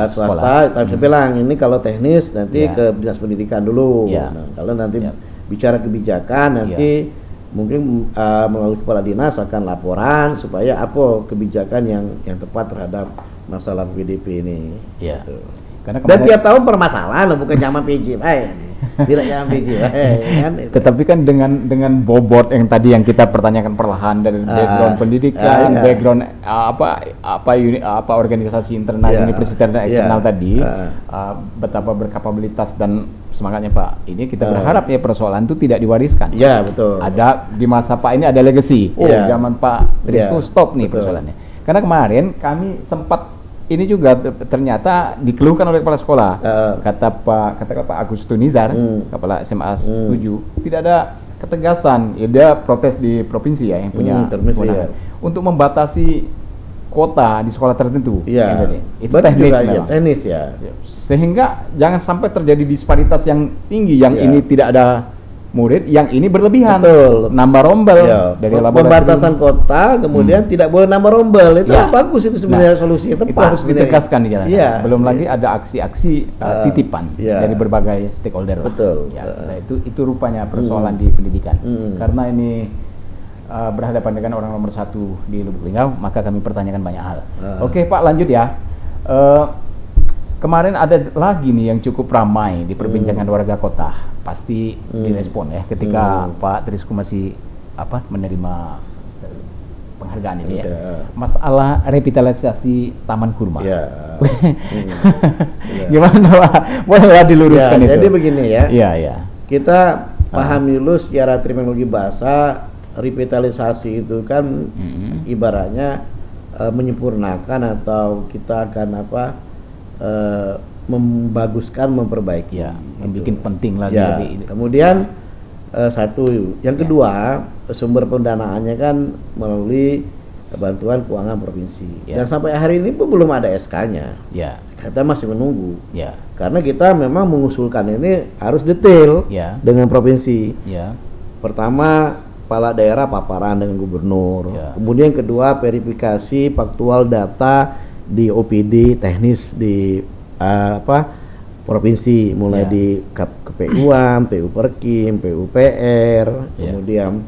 swasta. Tapi saya bilang ini kalau teknis nanti ke dinas pendidikan dulu. Nah, kalau nanti bicara kebijakan nanti mungkin melalui kepala dinas akan laporan supaya kebijakan yang tepat terhadap masalah PDP ini. Gitu. Dan tiap tahun permasalahan bukan zaman PJ, tidak zaman PJ. Kan, tetapi kan dengan bobot yang tadi yang kita pertanyakan perlahan dari background pendidikan, background apa organisasi internal, universitas dan eksternal tadi, betapa berkapabilitas dan semangatnya Pak. Ini kita berharap persoalan itu tidak diwariskan. Betul. Ada di masa Pak ini ada legacy. Zaman Pak Trisno stop nih persoalannya. Karena kemarin kami sempat ini juga ternyata dikeluhkan oleh kepala sekolah. Kata Pak Agustus Nizar, kepala SMA 7, tidak ada ketegasan. Dia protes di provinsi yang punya kewenangan untuk membatasi kuota di sekolah tertentu. Itu teknis memang. Teknis Sehingga jangan sampai terjadi disparitas yang tinggi, yang ini tidak ada murid, yang ini berlebihan. Betul. Nambah rombel dari pembatasan kota, kemudian tidak boleh nambah rombel. Itu bagus itu sebenarnya solusi yang tepat. Itu harus ditegaskan di jalan. Belum lagi ada aksi-aksi titipan dari berbagai stakeholder. Betul. Nah, itu rupanya persoalan di pendidikan. Karena ini berhadapan dengan orang nomor 1 di Lubuk Linggau, maka kami pertanyakan banyak hal. Oke Pak, lanjut ya. Kemarin ada lagi nih yang cukup ramai di perbincangan warga kota, pasti direspon ya ketika Pak Trisku masih menerima penghargaan ini masalah revitalisasi Taman Kurma. Gimana Pak? Bolehlah diluruskan itu. Jadi begini ya. Kita pahami dulu secara terminologi bahasa, revitalisasi itu kan ibaratnya menyempurnakan atau kita akan membaguskan, memperbaiki. Ya, yang bikin penting lagi. Ya. Kemudian satu, yang kedua sumber pendanaannya kan melalui bantuan keuangan provinsi. Dan sampai hari ini pun belum ada SK-nya. Ya. Kita masih menunggu. Ya. Karena kita memang mengusulkan ini harus detail dengan provinsi. Ya. Pertama, kepala daerah paparan dengan gubernur. Ya. Kemudian kedua, verifikasi faktual data di OPD teknis di provinsi, mulai di KPU-an, PU Perkim, PUPR, kemudian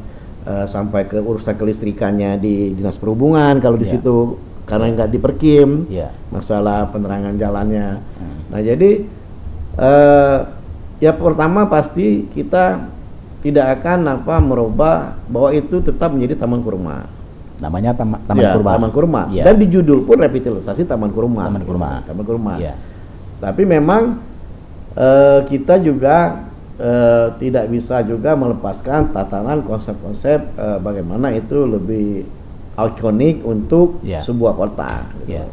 sampai ke urusan kelistrikannya di Dinas Perhubungan kalau di situ karena nggak di Perkim, masalah penerangan jalannya. Nah jadi ya pertama pasti kita tidak akan merubah bahwa itu tetap menjadi taman kurma. Namanya taman kurma. Taman kurma. Dan di judul pun revitalisasi taman kurma. Taman kurma. Tapi memang kita juga tidak bisa juga melepaskan tatanan konsep-konsep bagaimana itu lebih ikonik untuk sebuah kota. Gitu.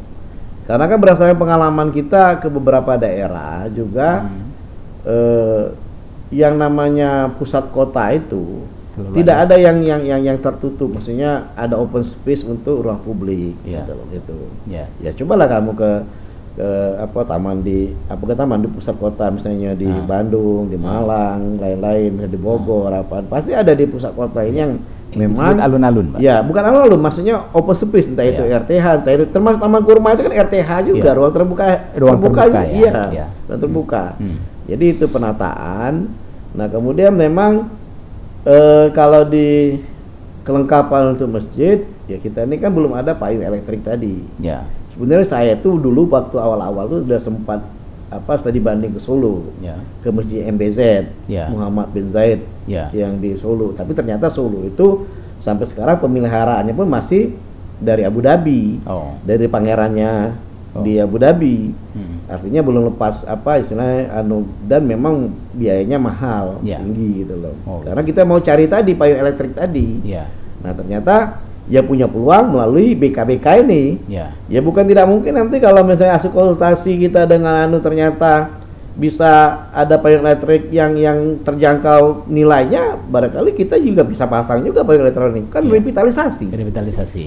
Karena kan berdasarkan pengalaman kita ke beberapa daerah juga yang namanya pusat kota itu tidak ada yang tertutup, maksudnya ada open space untuk ruang publik gitu. Ya cobalah kamu ke taman di pusat kota misalnya di Bandung, di Malang, lain-lain, di Bogor, pasti ada di pusat kota ini yang memang alun-alun, Pak. Ya, bukan alun-alun, maksudnya open space, entah itu RTH, entah itu termasuk taman kurma itu kan RTH juga, ruang terbuka juga, ruang terbuka. Jadi itu penataan. Nah, kemudian memang kalau di kelengkapan untuk masjid, ya kita ini kan belum ada payung elektrik tadi. Sebenarnya saya tuh dulu waktu awal-awal tuh sudah sempat studi banding ke Solo, ke Masjid MBZ, Muhammad bin Zaid yang di Solo. Tapi ternyata Solo itu sampai sekarang pemeliharaannya pun masih dari Abu Dhabi, dari pangerannya di Abu Dhabi. Artinya belum lepas istilahnya dan memang biayanya mahal, tinggi gitu loh. Karena kita mau cari tadi payung elektrik tadi. Nah ternyata ya punya peluang melalui BKBK ini. Ya bukan tidak mungkin nanti kalau misalnya hasil konsultasi kita dengan ternyata bisa ada payung elektrik yang terjangkau nilainya, barangkali kita juga bisa pasang juga payung elektronik. Kan revitalisasi.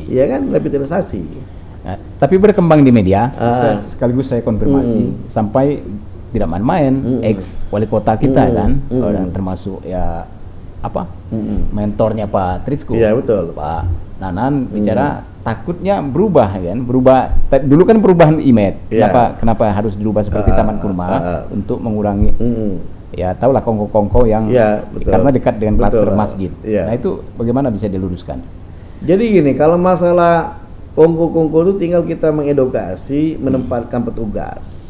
Iya kan, revitalisasi. Nah, tapi berkembang di media, sekaligus saya konfirmasi sampai tidak main-main ex wali kota kita kan, dan termasuk mentornya Pak Trisco. Iya betul. Pak Nanan bicara takutnya berubah kan, dulu kan perubahan image. Kenapa harus dirubah seperti taman kurma untuk mengurangi ya tahulah kongko-kongko yang karena dekat dengan klaster masjid. Nah itu bagaimana bisa diluruskan? Jadi gini, kalau masalah kongko-kongko itu tinggal kita mengedukasi, menempatkan petugas.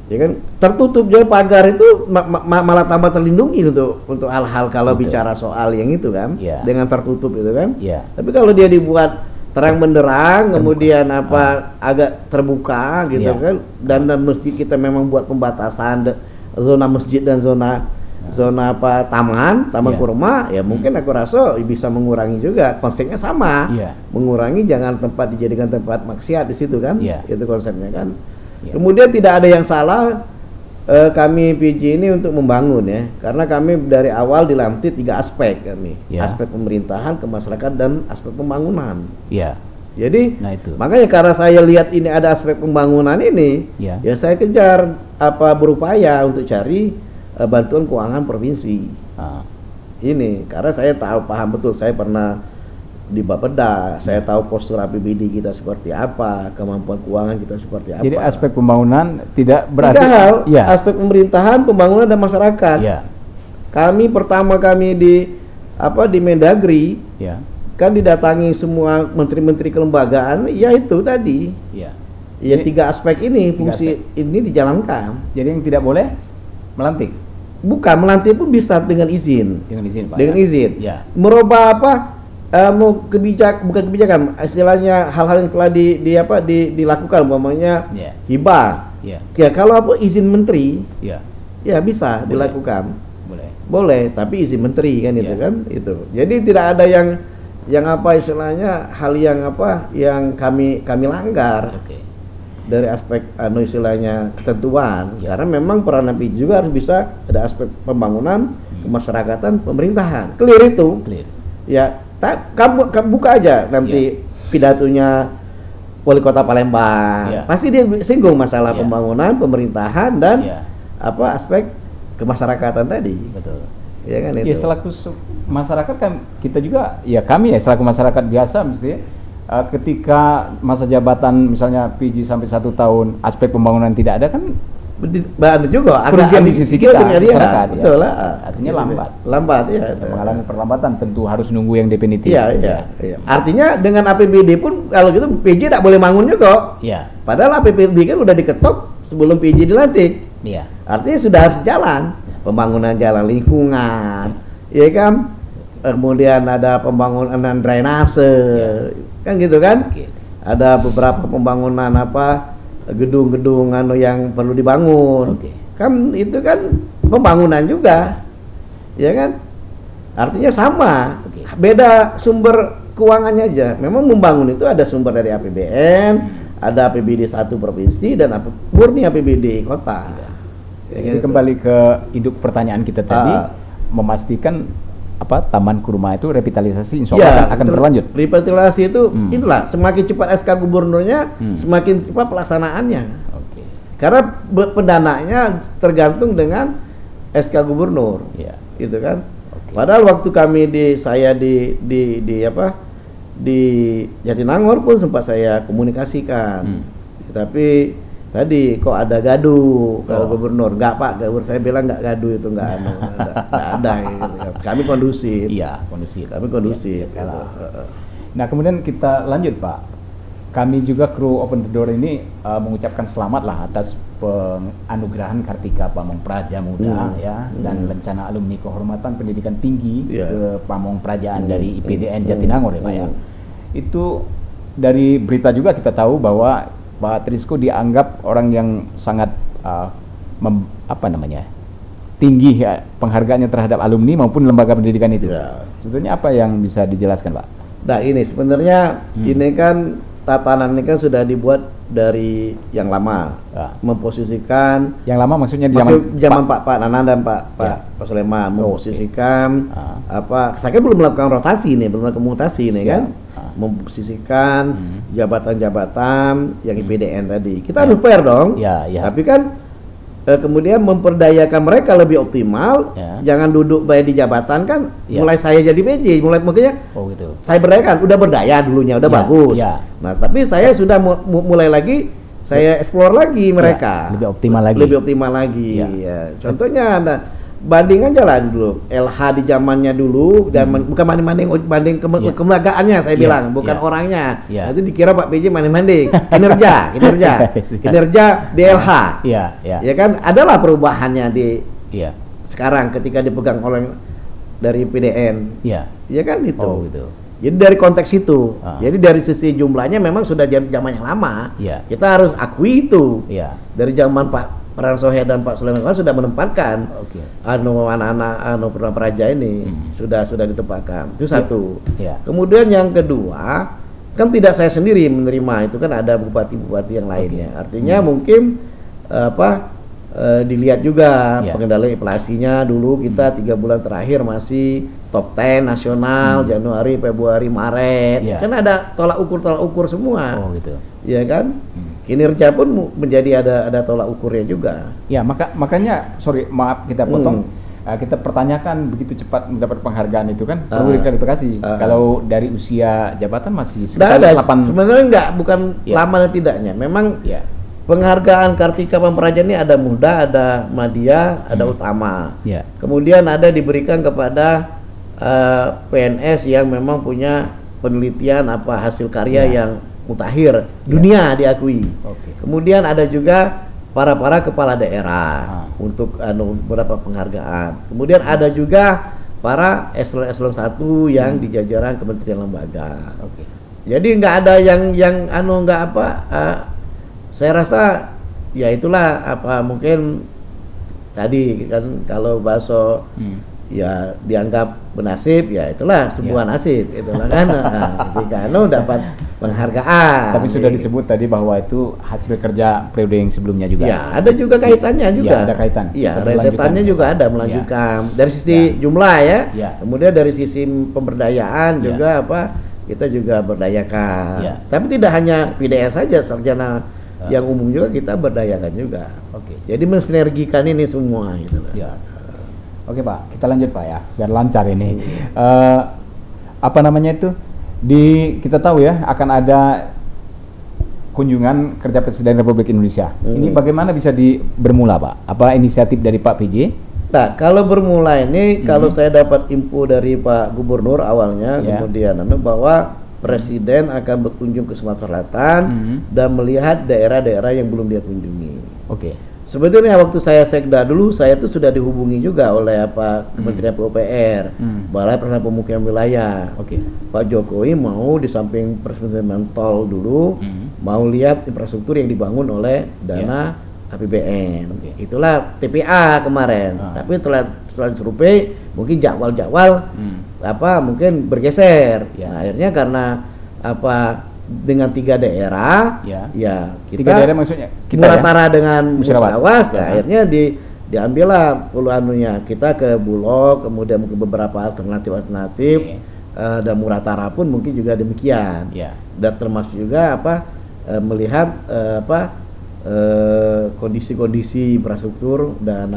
Ya kan tertutup jadi pagar itu malah tambah terlindungi untuk hal-hal kalau bicara soal yang itu kan dengan tertutup itu kan. Tapi kalau dia dibuat terang benderang kemudian agak terbuka gitu kan, dan masjid kita memang buat pembatasan zona masjid dan zona taman kurma, ya mungkin aku rasa bisa mengurangi juga, konsepnya sama, mengurangi jangan tempat dijadikan tempat maksiat di situ kan, itu konsepnya kan. Kemudian tidak ada yang salah kami PJ ini untuk membangun ya, karena kami dari awal dilantik 3 aspek kami, aspek pemerintahan, kemasyarakatan dan aspek pembangunan. Jadi makanya karena saya lihat ini ada aspek pembangunan ini, ya saya kejar berupaya untuk cari bantuan keuangan provinsi. Ini karena saya paham betul, saya pernah di Bapeda, saya tahu postur APBD kita seperti apa, kemampuan keuangan kita seperti apa. Jadi aspek pembangunan tidak berarti aspek pemerintahan, pembangunan dan masyarakat. Kami di Mendagri, kan didatangi semua menteri-menteri kelembagaan, ya itu tadi. Ya 3 aspek ini fungsi ini dijalankan. Jadi yang tidak boleh melantik. Bukan, melantik pun bisa dengan izin. Pak. Dengan izin. Merubah bukan kebijakan, istilahnya hal-hal yang telah dilakukan, umpamanya hibah. Ya kalau izin menteri, ya bisa dilakukan. Boleh, tapi izin menteri kan itu kan itu. Jadi tidak ada yang istilahnya hal yang kami langgar. dari aspek istilahnya ketentuan, karena memang peran PJ juga harus bisa ada aspek pembangunan, kemasyarakatan, pemerintahan. Clear itu. Clear. Ya, kamu buka aja nanti pidatonya Wali Kota Palembang. Pasti dia singgung masalah pembangunan, pemerintahan dan aspek kemasyarakatan tadi. Betul. Ya kan itu. Ya selaku masyarakat kan kita juga kami selaku masyarakat biasa mesti ketika masa jabatan misalnya PJ sampai 1 tahun, aspek pembangunan tidak ada kan bahan juga kerugian di sisi kita masyarakat. Betul artinya lambat ya. Mengalami perlambatan, tentu harus nunggu yang definitif. Iya. Artinya dengan APBD pun kalau gitu PJ tidak boleh bangun juga. Iya. Padahal APBD kan udah diketok sebelum PJ dilantik. Iya. Artinya sudah harus jalan pembangunan jalan lingkungan, ya kan? Kemudian ada pembangunan drainase, kan gitu kan? Ada beberapa pembangunan gedung-gedung yang perlu dibangun. Kan itu kan pembangunan juga, ya kan? Artinya sama, beda sumber keuangannya aja. Memang membangun itu ada sumber dari APBN, ada APBD 1 provinsi dan murni APBD kota. Jadi kembali ke induk pertanyaan kita tadi, memastikan Taman Kurma itu revitalisasi insya Allah akan berlanjut. Revitalisasi itu itulah semakin cepat SK gubernurnya, semakin cepat pelaksanaannya. Karena pendananya tergantung dengan SK gubernur, gitu kan. Padahal waktu kami di Jatinangor pun sempat saya komunikasikan, tapi tadi kok ada gaduh kalau gubernur. Enggak Pak, gubernur saya bilang enggak gaduh itu enggak ada gitu. Kami kondusif. Iya, kondusif. Kami kondusif. Gitu. Nah, kemudian kita lanjut Pak. Kami juga kru Open the Door ini mengucapkan selamat lah atas penganugerahan Kartika Pamong Praja Muda dan rencana alumni kehormatan pendidikan tinggi ke Pamong Prajaan dari IPDN Jatinangor ya Pak ya. Itu dari berita juga kita tahu bahwa Pak Trisco dianggap orang yang sangat tinggi penghargaannya terhadap alumni maupun lembaga pendidikan itu. Sebetulnya apa yang bisa dijelaskan Pak? Nah ini sebenarnya ini kan tatanan ini kan sudah dibuat dari yang lama, memposisikan. Yang lama maksudnya di zaman Pak Nanan dan Pak Sulaiman memposisikan saya kan belum melakukan rotasi ini, belum melakukan mutasi ini kan. Memposisikan jabatan-jabatan yang IPDN tadi. Kita harus fair dong. Tapi kan kemudian memperdayakan mereka lebih optimal. Jangan duduk baik di jabatan kan. Mulai saya jadi PJ, makanya saya berdayakan. Udah berdaya dulunya, udah bagus. Nah, tapi saya sudah mulai lagi. Saya explore lagi mereka. Lebih optimal lagi. Contohnya ada banding aja lah dulu LH di zamannya dulu dan bukan banding kelemagaannya saya bilang, bukan orangnya. Nanti dikira Pak PJ banding kinerja di LH. Ya kan adalah perubahannya di sekarang ketika dipegang oleh dari PDN. Ya kan itu. Jadi dari konteks itu. Jadi dari sisi jumlahnya memang sudah zaman yang lama. Kita harus akui itu. Dari zaman Pak Pran Sohe dan Pak Sulaiman sudah menempatkan anak-anak praja ini sudah ditempatkan. Itu satu. Kemudian yang kedua, kan tidak saya sendiri menerima itu, kan ada bupati-bupati yang lainnya. Artinya mungkin dilihat juga pengendalian inflasinya. Dulu kita 3 bulan terakhir masih top 10 nasional, Januari, Februari, Maret. Kan ada tolak ukur semua. Ya kan? Kinerja pun menjadi ada tolak ukurnya juga. Ya, makanya maaf kita potong. Kita pertanyakan begitu cepat mendapat penghargaan itu kan perlu diklarifikasi. Kalau dari usia jabatan masih sekitar 8. Sebenarnya bukan lama dan tidaknya. Memang penghargaan Kartika Pampraja ini ada muda, ada madya, ada utama. Kemudian ada diberikan kepada PNS yang memang punya penelitian hasil karya yang mutakhir dunia diakui. Kemudian ada juga para kepala daerah untuk beberapa penghargaan. Kemudian ada juga para eselon 1 yang di jajaran kementerian lembaga. Jadi nggak ada yang saya rasa ya itulah mungkin tadi kan kalau bahasa ya dianggap bernasib, ya itulah sebuah nasib, itulah kan. Ketika dapat penghargaan. Tapi sudah disebut tadi bahwa itu hasil kerja periode yang sebelumnya juga. Ya, ada juga kaitannya juga. Ya, ada kaitan. Iya, kaitannya juga ada melanjutkan dari sisi jumlah ya. Kemudian dari sisi pemberdayaan juga kita juga berdayakan. Tapi tidak hanya PDS saja, sarjana yang umum juga kita berdayakan juga. Oke. Jadi mensinergikan ini semua gitu. Siap. Oke Pak, kita lanjut Pak ya, biar lancar ini. Apa namanya itu? Kita tahu ya akan ada kunjungan kerja Presiden Republik Indonesia. Ini bagaimana bisa bermula Pak? Apa inisiatif dari Pak PJ? Nah, kalau bermula ini, kalau saya dapat info dari Pak Gubernur awalnya, kemudian bahwa Presiden akan berkunjung ke Sumatera Selatan dan melihat daerah-daerah yang belum dia kunjungi. Oke. Sebenarnya waktu saya sekda dulu, saya tuh sudah dihubungi juga oleh Kementerian PUPR, Balai Peraturan Pemukiman Wilayah. Oke. Pak Jokowi mau di samping peresmian tol dulu, mau lihat infrastruktur yang dibangun oleh dana APBN. Itulah TPA kemarin. Tapi setelah survei, mungkin jadwal-jadwal mungkin bergeser. Nah, akhirnya karena dengan 3 daerah, kita 3 daerah maksudnya kita Muratara dengan Musyawas, akhirnya diambillah puluhanunya kita ke Bulog, kemudian ke beberapa alternatif dan Muratara pun mungkin juga demikian. Dan termasuk juga melihat kondisi-kondisi infrastruktur dan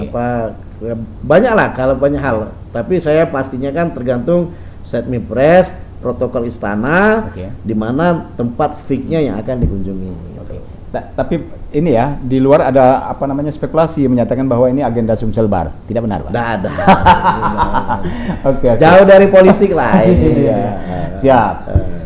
banyaklah kalau banyak hal. Tapi saya pastinya kan tergantung Setmipres, protokol istana, di mana tempat fix-nya yang akan dikunjungi. Tapi ini ya, di luar ada spekulasi yang menyatakan bahwa ini agenda Sumsel Bar. Tidak benar, Pak? Tidak ada. Oke. Jauh dari politik lah ini. Siap.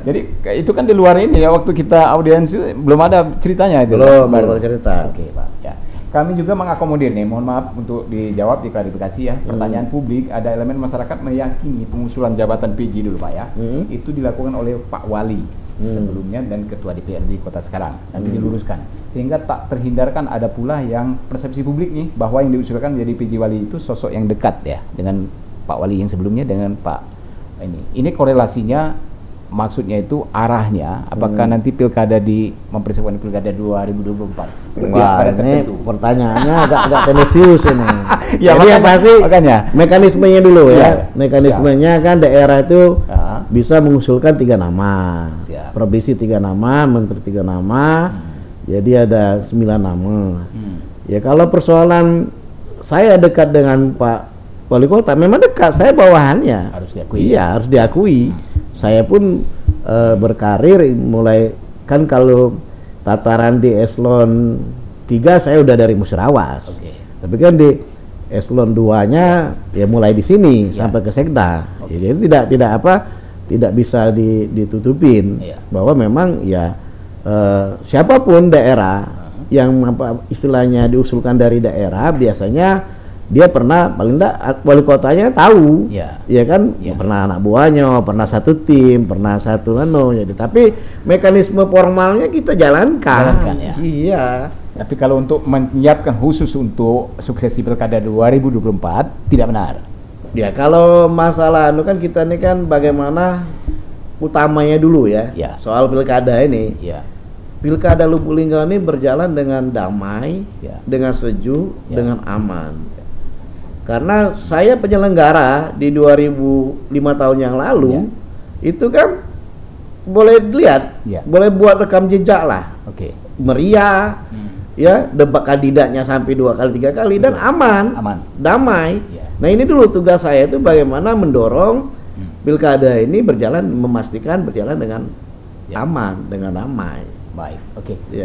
Jadi itu kan di luar ini ya, waktu kita audiensi belum ada ceritanya itu. Belum ada cerita. Oke, Pak. Ya. Kami juga mengakomodir nih, mohon maaf untuk dijawab, diklarifikasi ya. Pertanyaan publik, ada elemen masyarakat meyakini pengusulan jabatan PJ dulu Pak ya, itu dilakukan oleh Pak Wali sebelumnya dan Ketua DPRD Kota sekarang, nanti diluruskan. Sehingga tak terhindarkan ada pula yang persepsi publik nih, bahwa yang diusulkan menjadi PJ Wali itu sosok yang dekat ya, dengan Pak Wali yang sebelumnya dengan Pak ini. Ini korelasinya, maksudnya itu arahnya apakah nanti pilkada mempersiapkan pilkada 2024? Wah, ini pertanyaannya agak tendensius ini. Ya, jadi yang pasti makanya mekanismenya dulu ya. Mekanismenya kan daerah itu bisa mengusulkan 3 nama. Provinsi 3 nama, menteri 3 nama. Jadi ada 9 nama. Ya kalau persoalan saya dekat dengan Pak Wali Kota, memang dekat, saya bawahannya. Harus diakui. Iya, harus diakui. Saya pun berkarir mulai kan kalau tataran di eselon 3 saya udah dari Musyawas. Tapi kan di eselon 2-nya ya mulai di sini sampai ke Sekda. Jadi tidak bisa ditutupin bahwa memang ya siapapun daerah yang istilahnya diusulkan dari daerah biasanya dia pernah paling enggak wali kotanya tahu, ya kan, pernah anak buahnya, pernah satu tim, pernah satu jadi tapi mekanisme formalnya kita jalankan ya. Iya. Tapi kalau untuk menyiapkan khusus untuk suksesi pilkada 2024 tidak benar. Ya kalau masalah kan kita ini kan bagaimana utamanya dulu ya. Soal pilkada ini. Pilkada Lubuk Linggau ini berjalan dengan damai, dengan sejuk, dengan aman. Karena saya penyelenggara di 2005 tahun yang lalu, itu kan boleh dilihat, boleh buat rekam jejak lah, meriah, ya debat kandidatnya sampai 2 kali 3 kali dan aman, damai. Nah ini dulu tugas saya itu bagaimana mendorong pilkada ini memastikan berjalan dengan aman, dengan damai. Baik,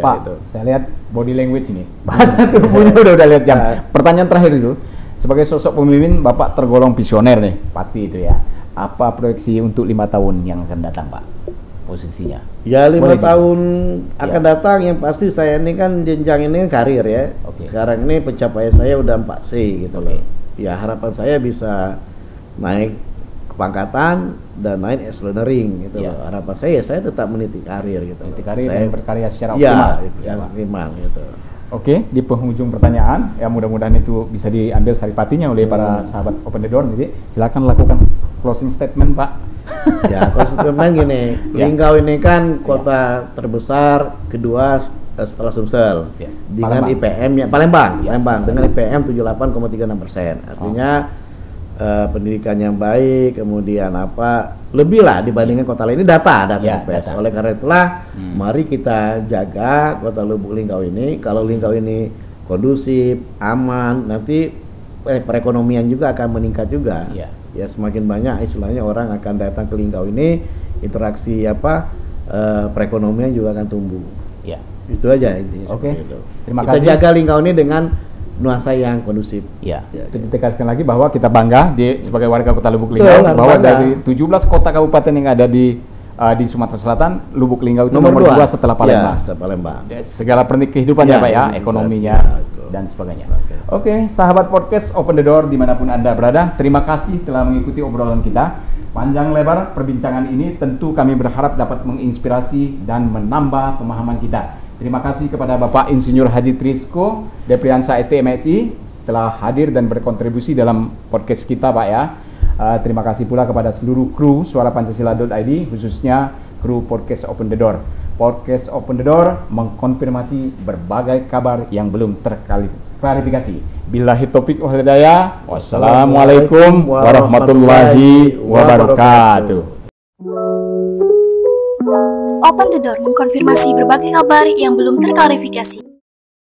Pak, itu. Saya lihat body language ini, bahasa tubuhnya udah lihat jam. Pertanyaan terakhir dulu. Sebagai sosok pemimpin, Bapak tergolong visioner nih, pasti itu ya. Apa proyeksi untuk 5 tahun yang akan datang, Pak? Posisinya? Ya 5 tahun akan datang, yang pasti saya ini kan jenjang ini karir ya. Sekarang ini pencapaian saya udah 4C gitu loh. Ya harapan saya bisa naik kepangkatan dan naik eselonering gitu loh. Harapan saya tetap meniti karir gitu. Meniti karir dan berkarya secara optimal. Optimal gitu. Oke, di penghujung pertanyaan, ya mudah-mudahan itu bisa diambil saripatinya oleh para sahabat Open the Door. Jadi silakan lakukan closing statement, Pak. Ya, closing statement gini, Linggau ini kan kota terbesar kedua setelah Sumsel dengan IPM-nya Palembang dengan IPM 78,36%. Artinya pendidikan yang baik, kemudian lebih lah dibandingkan kota lain. Ini data. Oleh karena itulah mari kita jaga kota Lubuk Linggau ini. Kalau Linggau ini kondusif, aman, nanti perekonomian juga akan meningkat juga. Ya semakin banyak istilahnya orang akan datang ke Linggau ini, interaksi perekonomian juga akan tumbuh. Itu aja intinya. Oke. Terima kita kasih. jaga Linggau ini dengan nuansa yang kondusif. Itu ditegaskan lagi bahwa kita bangga sebagai warga Kota Lubuk Linggau bahwa dari 17 kota kabupaten yang ada di Sumatera Selatan, Lubuk Linggau itu nomor 2 setelah Palembang. Setelah Palembang. Segala pernik kehidupannya Pak ya, ekonominya dan sebagainya. Oke, sahabat podcast Open the Door dimanapun Anda berada, terima kasih telah mengikuti obrolan kita. Panjang lebar perbincangan ini tentu kami berharap dapat menginspirasi dan menambah pemahaman kita. Terima kasih kepada Bapak Insinyur Haji Trisko Depriansa STMSI telah hadir dan berkontribusi dalam podcast kita Pak ya. Terima kasih pula kepada seluruh kru Suara Pancasila.id, khususnya kru podcast Open the Door. Podcast Open the Door mengkonfirmasi berbagai kabar yang belum terklarifikasi. Billahi taufiq wal hidayah. Wassalamualaikum warahmatullahi wabarakatuh. Open the Door mengkonfirmasi berbagai kabar yang belum terklarifikasi.